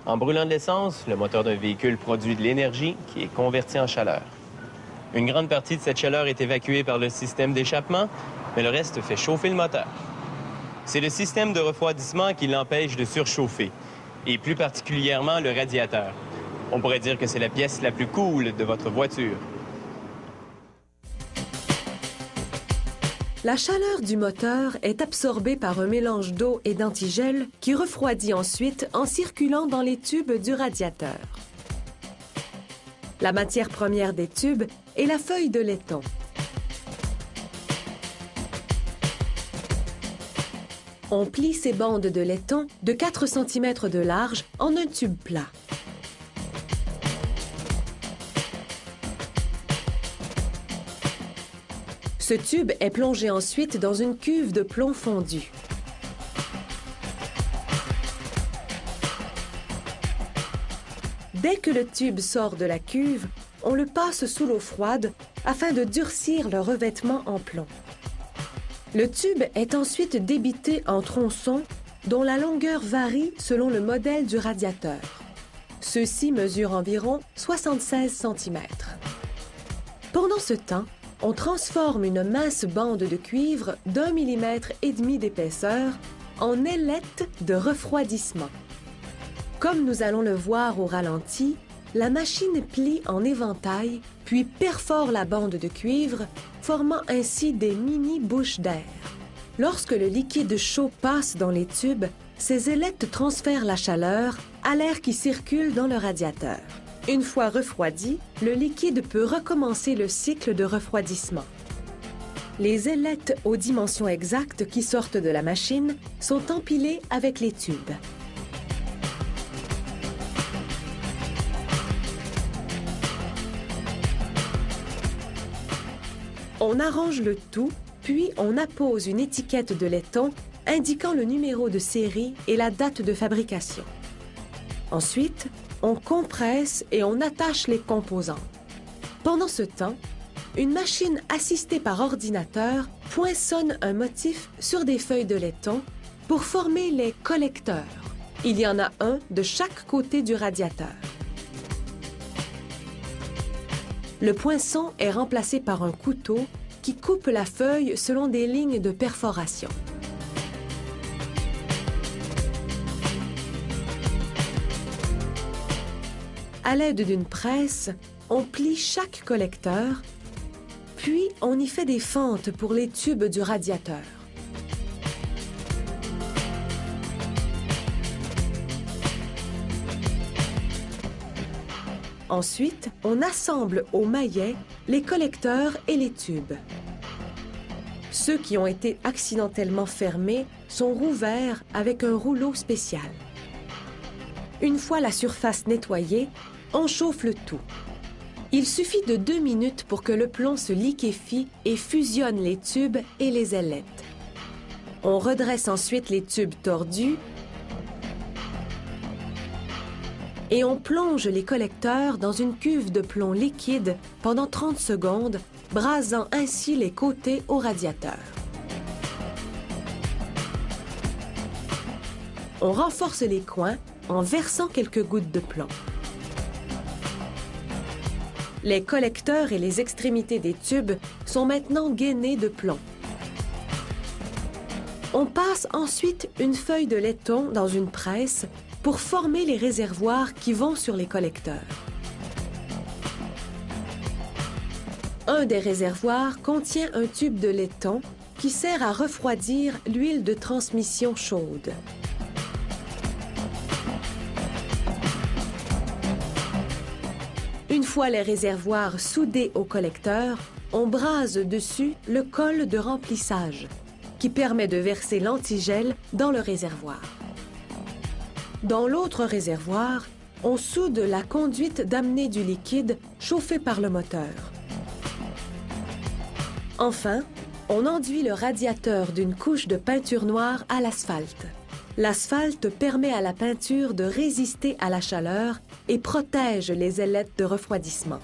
En brûlant de l'essence, le moteur d'un véhicule produit de l'énergie qui est convertie en chaleur. Une grande partie de cette chaleur est évacuée par le système d'échappement, mais le reste fait chauffer le moteur. C'est le système de refroidissement qui l'empêche de surchauffer, et plus particulièrement le radiateur. On pourrait dire que c'est la pièce la plus cool de votre voiture. La chaleur du moteur est absorbée par un mélange d'eau et d'antigel qui refroidit ensuite en circulant dans les tubes du radiateur. La matière première des tubes est la feuille de laiton. On plie ces bandes de laiton de 4 cm de large en un tube plat. Ce tube est plongé ensuite dans une cuve de plomb fondu. Dès que le tube sort de la cuve, on le passe sous l'eau froide afin de durcir le revêtement en plomb. Le tube est ensuite débité en tronçons dont la longueur varie selon le modèle du radiateur. Ceux-ci mesurent environ 76 cm. Pendant ce temps, on transforme une mince bande de cuivre d'1,5 mm d'épaisseur en ailette de refroidissement. Comme nous allons le voir au ralenti, la machine plie en éventail, puis perfore la bande de cuivre, formant ainsi des mini-bouches d'air. Lorsque le liquide chaud passe dans les tubes, ces ailettes transfèrent la chaleur à l'air qui circule dans le radiateur. Une fois refroidi, le liquide peut recommencer le cycle de refroidissement. Les ailettes aux dimensions exactes qui sortent de la machine sont empilées avec les tubes. On arrange le tout, puis on appose une étiquette de laiton indiquant le numéro de série et la date de fabrication. Ensuite, on compresse et on attache les composants. Pendant ce temps, une machine assistée par ordinateur poinçonne un motif sur des feuilles de laiton pour former les collecteurs. Il y en a un de chaque côté du radiateur. Le poinçon est remplacé par un couteau qui coupe la feuille selon des lignes de perforation. À l'aide d'une presse, on plie chaque collecteur, puis on y fait des fentes pour les tubes du radiateur. Ensuite, on assemble au maillet les collecteurs et les tubes. Ceux qui ont été accidentellement fermés sont rouverts avec un rouleau spécial. Une fois la surface nettoyée, on chauffe le tout. Il suffit de 2 minutes pour que le plomb se liquéfie et fusionne les tubes et les ailettes. On redresse ensuite les tubes tordus et on plonge les collecteurs dans une cuve de plomb liquide pendant 30 secondes, brasant ainsi les côtés au radiateur. On renforce les coins en versant quelques gouttes de plomb. Les collecteurs et les extrémités des tubes sont maintenant gainés de plomb. On passe ensuite une feuille de laiton dans une presse pour former les réservoirs qui vont sur les collecteurs. Un des réservoirs contient un tube de laiton qui sert à refroidir l'huile de transmission chaude. Une fois les réservoirs soudés au collecteur, on brase dessus le col de remplissage, qui permet de verser l'antigel dans le réservoir. Dans l'autre réservoir, on soude la conduite d'amener du liquide chauffé par le moteur. Enfin, on enduit le radiateur d'une couche de peinture noire à l'asphalte. L'asphalte permet à la peinture de résister à la chaleur et protège les ailettes de refroidissement.